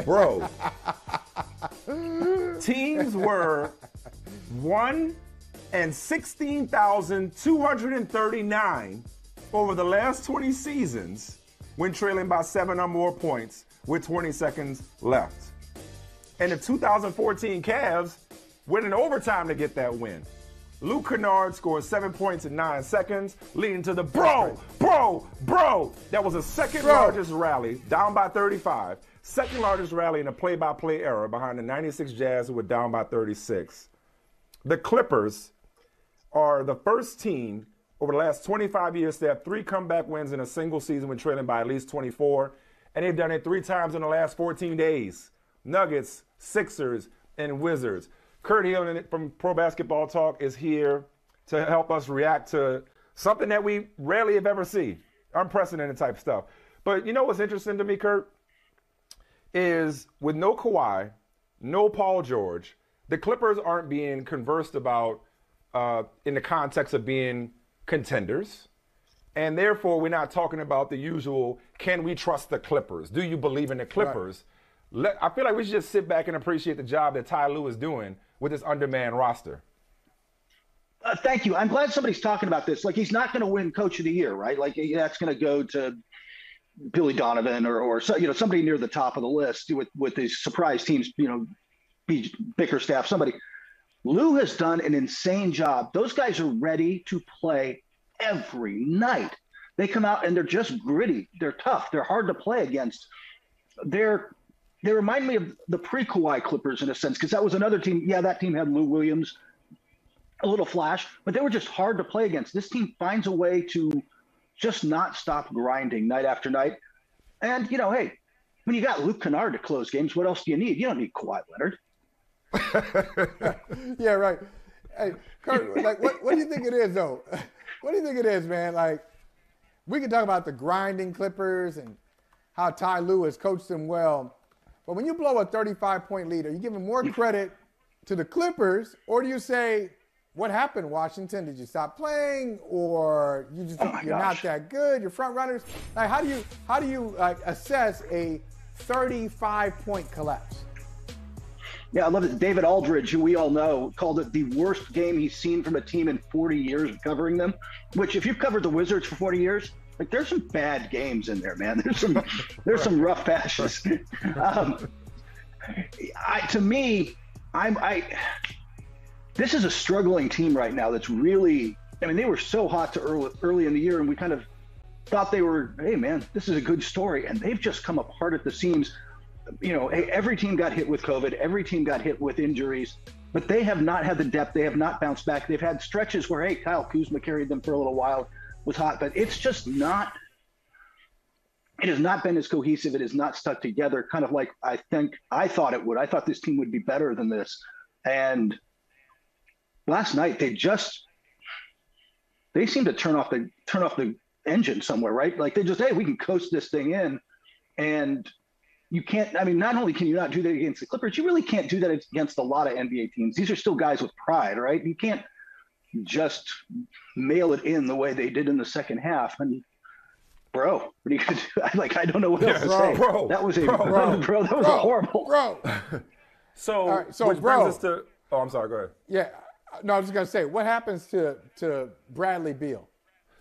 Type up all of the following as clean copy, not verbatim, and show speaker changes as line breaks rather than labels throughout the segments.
Bro, teams were 1-16,239 over the last 20 seasons when trailing by 7 or more points with 20 seconds left. And the 2014 Cavs went in overtime to get that win. Luke Kennard scored 7 points in 9 seconds, leading to the bro. That was the second largest rally, down by 35. Second largest rally in the play-by-play era behind the 96 Jazz, who were down by 36. The Clippers are the first team over the last 25 years to have 3 comeback wins in a single season when trailing by at least 24. And they've done it 3 times in the last 14 days. Nuggets, Sixers, and Wizards. Kurt Helin from Pro Basketball Talk is here to help us react to something that we rarely have ever seen. Unprecedented type stuff. But you know what's interesting to me, Kurt? Is with no Kawhi, no Paul George, the Clippers aren't being conversed about in the context of being contenders. And therefore, we're not talking about the usual, can we trust the Clippers? Do you believe in the Clippers? Right. I feel like we should just sit back and appreciate the job that Ty Lue is doing with this undermanned roster.
Thank you. I'm glad somebody's talking about this. Like, he's not going to win Coach of the Year, right? Like, that's going to go to Billy Donovan or somebody near the top of the list with these surprise teams, Bickerstaff, somebody. Lue has done an insane job. Those guys are ready to play every night. They come out and they're just gritty. They're tough. They're hard to play against. They remind me of the pre-Kawhi Clippers in a sense, because that was another team. Yeah, that team had Lou Williams, a little flash, but they were just hard to play against. This team finds a way to just not stop grinding night after night. And, hey, when you got Luke Kennard to close games, what else do you need? You don't need Kawhi Leonard.
Yeah, right. Hey, Kurt, like, what do you think it is, though? What do you think it is, man? Like, we can talk about the grinding Clippers and how Ty Lue has coached them well. But when you blow a 35-point lead, are you giving more credit to the Clippers, or do you say, what happened, Washington? Did you stop playing, or you're not that good? You're front runners. Like, how do you assess a 35-point collapse?
Yeah, I love it. David Aldridge, who we all know, called it the worst game he's seen from a team in 40 years of covering them. Which, if you've covered the Wizards for 40 years, like, there's some bad games in there, man. There's some rough patches. This is a struggling team right now. That's really, they were so hot early in the year, and we kind of thought they were, hey man, this is a good story, and they've just come apart at the seams. Every team got hit with COVID. Every team got hit with injuries, but they have not had the depth. They have not bounced back. They've had stretches where, hey, Kyle Kuzma carried them for a little while. Was hot, but it's just not, it has not been as cohesive. It has not stuck together, kind of like I thought it would. I thought this team would be better than this. And last night they seem to turn off the engine somewhere, right? Like, they just, hey, we can coast this thing in. And you can't, not only can you not do that against the Clippers, you really can't do that against a lot of NBA teams. These are still guys with pride, right? You can't just mail it in the way they did in the second half. And bro, what are you gonna do? I don't know what else to say. That was a horrible.
So which
bro,
brings us to, I'm sorry, go ahead.
Yeah, no, I was just gonna say, what happens to Bradley Beal?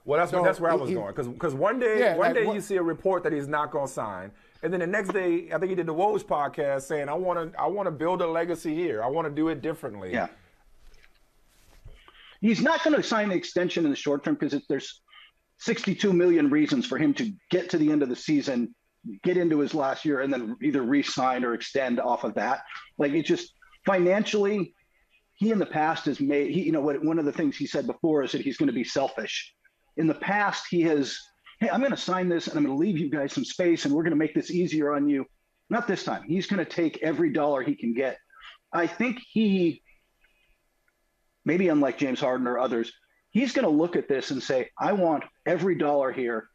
Well, that's where I was going, because one day you see a report that he's not going to sign, and then the next day I think he did the Woj podcast saying, I want to build a legacy here. I want to do it differently.
Yeah. He's not going to sign the extension in the short term because there's 62 million reasons for him to get to the end of the season, get into his last year, and then either re-sign or extend off of that. Like, it's just financially, he in the past has made, one of the things he said before is that he's going to be selfish. In the past, he has, hey, I'm going to sign this and I'm going to leave you guys some space and we're going to make this easier on you. Not this time. He's going to take every dollar he can get. I think maybe unlike James Harden or others, he's going to look at this and say, I want every dollar here.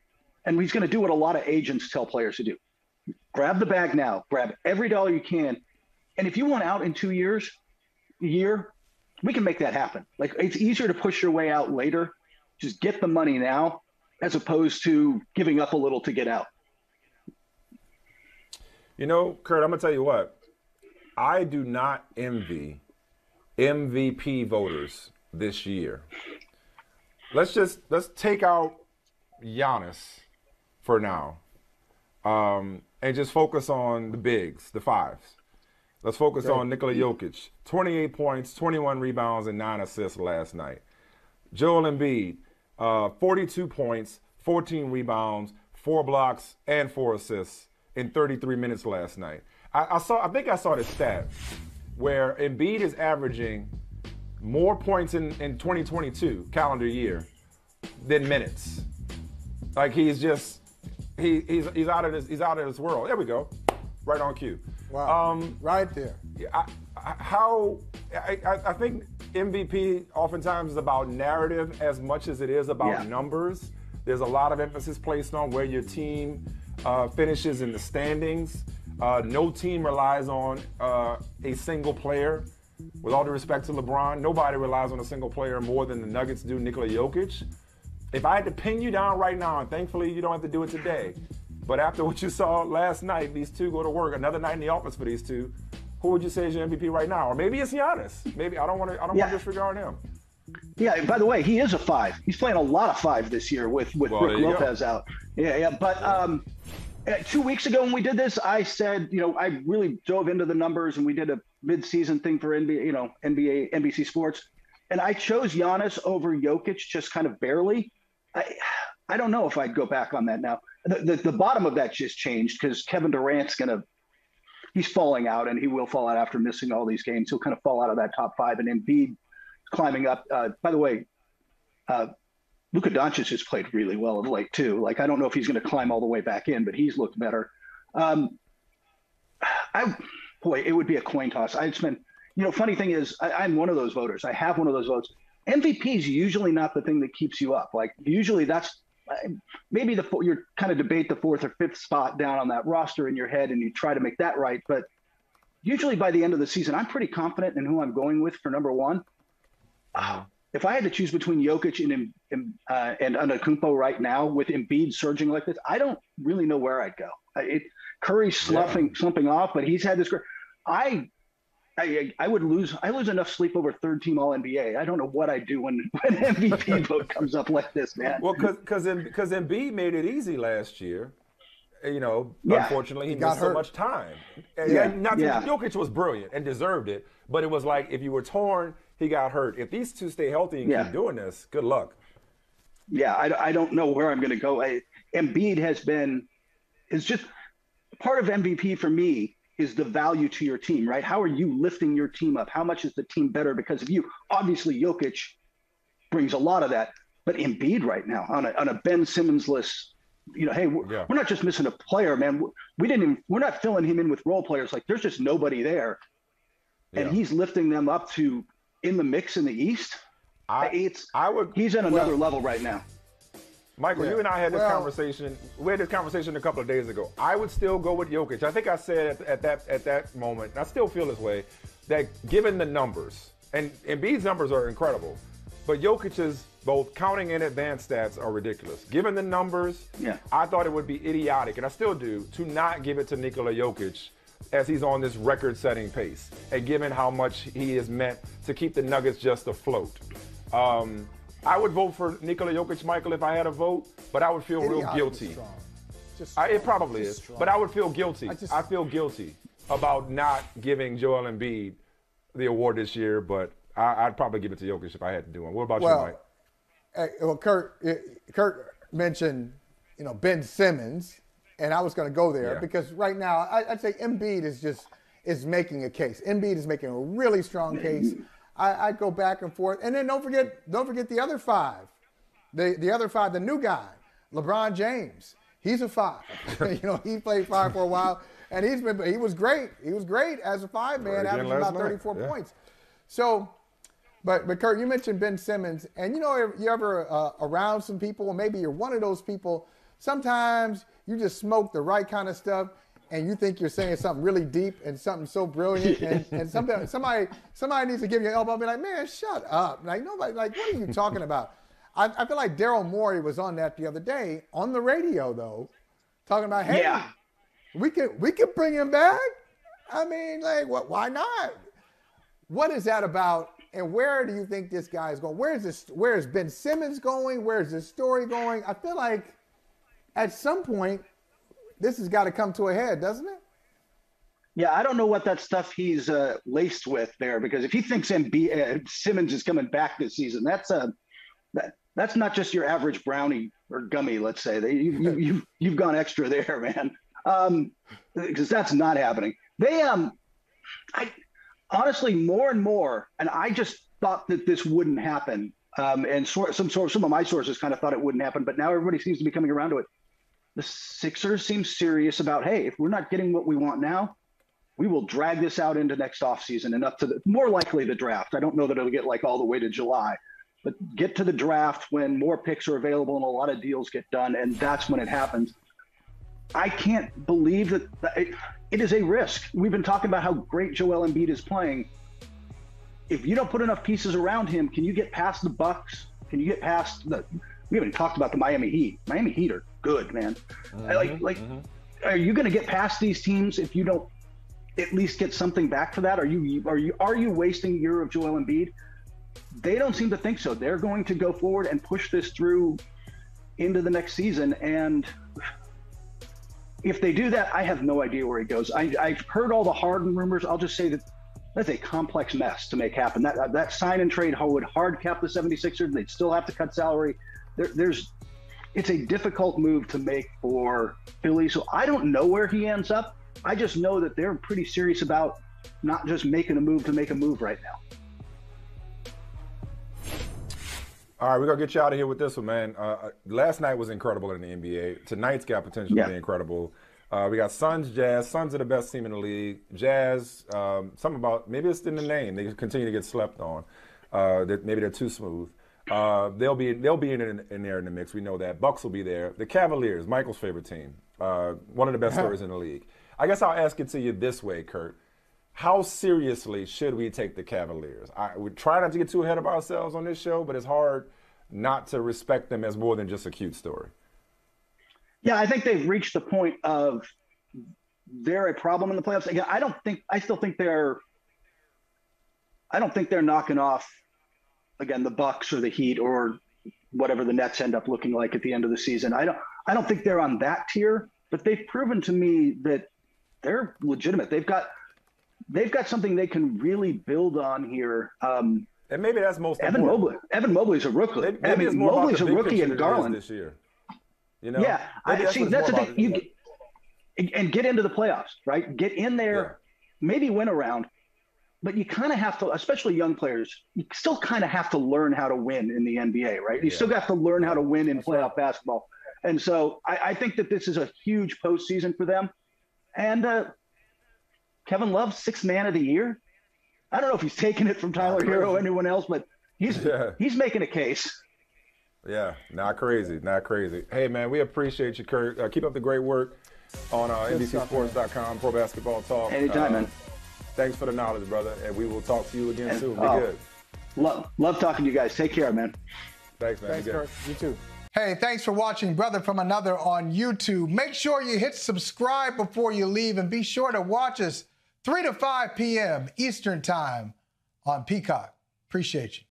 And he's going to do what a lot of agents tell players to do. Grab the bag now, grab every dollar you can. And if you want out in 2 years, a year, we can make that happen. Like, it's easier to push your way out later. Just get the money now, as opposed to giving up a little to get out.
You know, Kurt, I'm going to tell you what. I do not envy MVP voters this year. Let's take out Giannis for now, and just focus on the bigs, the fives. Let's focus on Nikola Jokic. 28 points, 21 rebounds, and 9 assists last night. Joel Embiid, 42 points, 14 rebounds, 4 blocks, and 4 assists in 33 minutes last night. I think I saw the stat where Embiid is averaging more points in 2022 calendar year than minutes. Like he's out of this world. There we go, right on cue.
Wow, right there.
I think MVP oftentimes is about narrative as much as it is about numbers. There's a lot of emphasis placed on where your team finishes in the standings. No team relies on a single player. With all due respect to LeBron, nobody relies on a single player more than the Nuggets do Nikola Jokic. If I had to pin you down right now, and thankfully you don't have to do it today, but after what you saw last night, these two go to work, another night in the office for these two, who would you say is your MVP right now? Or maybe it's Giannis. Maybe I don't want to disregard him.
Yeah, and by the way, he is a 5. He's playing a lot of 5 this year with Brook Lopez out. Yeah. But 2 weeks ago when we did this, I said, I really dove into the numbers and we did a mid-season thing for NBC Sports, and I chose Giannis over Jokic just kind of barely. I don't know if I'd go back on that now. The bottom of that just changed because Kevin Durant's he's falling out, and he will fall out after missing all these games. He'll kind of fall out of that top 5, and Embiid climbing up. By the way, Luka Doncic has played really well of late too. Like, I don't know if he's going to climb all the way back in, but he's looked better. It would be a coin toss. Funny thing is, I'm one of those voters. I have one of those votes. MVP is usually not the thing that keeps you up. Like, usually that's maybe you're kind of debate the 4th or 5th spot down on that roster in your head, and you try to make that right. But usually by the end of the season, I'm pretty confident in who I'm going with for number 1. If I had to choose between Jokic and Antetokounmpo right now, with Embiid surging like this, I don't really know where I'd go. Curry's slumping off, but he's had this great. I would lose. I lose enough sleep over third team All NBA. I don't know what I do when MVP vote comes up like this, man.
Well, because Embiid made it easy last year. Unfortunately, he missed so much time. Jokic was brilliant and deserved it, but it was like if you were torn, he got hurt. If these two stay healthy and keep doing this, good luck.
Yeah, I don't know where I'm going to go. Embiid is just part of MVP for me is the value to your team, right? How are you lifting your team up? How much is the team better because of you? Obviously, Jokic brings a lot of that, but Embiid right now on a Ben Simmons list, we're not just missing a player, man. We're not filling him in with role players. Like, there's just nobody there, and he's lifting them up to in the mix in the East. He's at another level right now.
Michael, you and I had this conversation. We had this conversation a couple of days ago. I would still go with Jokic. I think I said at that moment, and I still feel this way, that given the numbers, and Embiid's numbers are incredible, but Jokic's both counting and advanced stats are ridiculous. Given the numbers, I thought it would be idiotic, and I still do, to not give it to Nikola Jokic as he's on this record-setting pace, and given how much he is meant to keep the Nuggets just afloat. I would vote for Nikola Jokic, Michael, if I had a vote, but I would feel real guilty. It probably is, but I would feel guilty. I feel guilty about not giving Joel Embiid the award this year, but I'd probably give it to Jokic if I had to do one. What about you, Mike?
Kurt mentioned, Ben Simmons, and I was going to go there because right now I'd say Embiid is making a case. Embiid is making a really strong case. I go back and forth, and then don't forget the other 5, the other 5, the new guy, LeBron James. He's a 5. He played 5 for a while, and he was great. He was great as a 5-man, averaging about 34 points. So, but Kurt, you mentioned Ben Simmons, and you ever around some people, or maybe you're one of those people. Sometimes you just smoke the right kind of stuff, and you think you're saying something really deep and something so brilliant, and somebody needs to give you an elbow and be like, man, shut up. Like, nobody, like, what are you talking about? I feel like Daryl Morey was on that the other day on the radio, though, talking about, hey, We can bring him back. I mean, like, why not? What is that about? And where do you think this guy is going? Where is Ben Simmons going? Where is this story going? I feel like at some point this has got to come to a head, doesn't it?
Yeah, I don't know what that stuff he's laced with there, because if he thinks Simmons is coming back this season, that's not just your average brownie or gummy. Let's say you've gone extra there, man, because that's not happening. I honestly, more and more, and I just thought that this wouldn't happen. And some of my sources kind of thought it wouldn't happen, but now everybody seems to be coming around to it. The Sixers seem serious about, hey, if we're not getting what we want now, we will drag this out into next offseason and up to more likely the draft. I don't know that it'll get like all the way to July, but get to the draft when more picks are available and a lot of deals get done, and that's when it happens. I can't believe that it is a risk. We've been talking about how great Joel Embiid is playing. If you don't put enough pieces around him, can you get past the Bucks? Can you get past we haven't talked about the Miami Heat. Miami Heat are good, man. Are you going to get past these teams if you don't at least get something back for that? Are you wasting a year of Joel Embiid? They don't seem to think so. They're going to go forward and push this through into the next season. And if they do that, I have no idea where he goes. I've heard all the Harden rumors. I'll just say that that's a complex mess to make happen. That sign and trade would hard cap the 76ers. They'd still have to cut salary. It's a difficult move to make for Philly. So I don't know where he ends up. I just know that they're pretty serious about not just making a move to make a move right now.
All right, we're going to get you out of here with this one, man. Last night was incredible in the NBA. Tonight's got potential to be incredible. We got Suns, Jazz. Suns are the best team in the league. Jazz, something about, maybe it's in the name. They continue to get slept on. Maybe they're too smooth. They'll be in there in the mix. We know that. Bucks will be there. The Cavaliers, Michael's favorite team. One of the best stories in the league. I guess I'll ask it to you this way, Kurt. How seriously should we take the Cavaliers? We try not to get too ahead of ourselves on this show, but it's hard not to respect them as more than just a cute story.
Yeah, I think they've reached the point of they're a problem in the playoffs. Again, I don't think they're knocking off, again, the Bucks or the Heat or whatever the Nets end up looking like at the end of the season. I don't think they're on that tier, but they've proven to me that they're legitimate. They've got something they can really build on here.
And maybe that's most
Evan
important.
Evan Mobley's a rookie.
Maybe
Mobley's a rookie in Garland
this year. You know?
Yeah, that's the thing. And get into the playoffs, right? Get in there, maybe win a round, but you kind of have to, especially young players, you still kind of have to learn how to win in the NBA, right? You still have to learn how to win in playoff basketball. And so I think that this is a huge postseason for them. And Kevin Love, sixth man of the year. I don't know if he's taking it from Tyler Hero or anyone else, but he's making a case.
Yeah, not crazy. Hey, man, we appreciate you, Kurt. Keep up the great work on NBCSports.com, Pro Basketball Talk.
Anytime, man.
Thanks for the knowledge, brother, and we will talk to you again soon. Be good.
Love talking to you guys. Take care, man.
Thanks, man.
Thanks, Kurt. You too. Hey, thanks for watching Brother from Another on YouTube. Make sure you hit subscribe before you leave, and be sure to watch us 3 to 5 p.m. Eastern Time on Peacock. Appreciate you.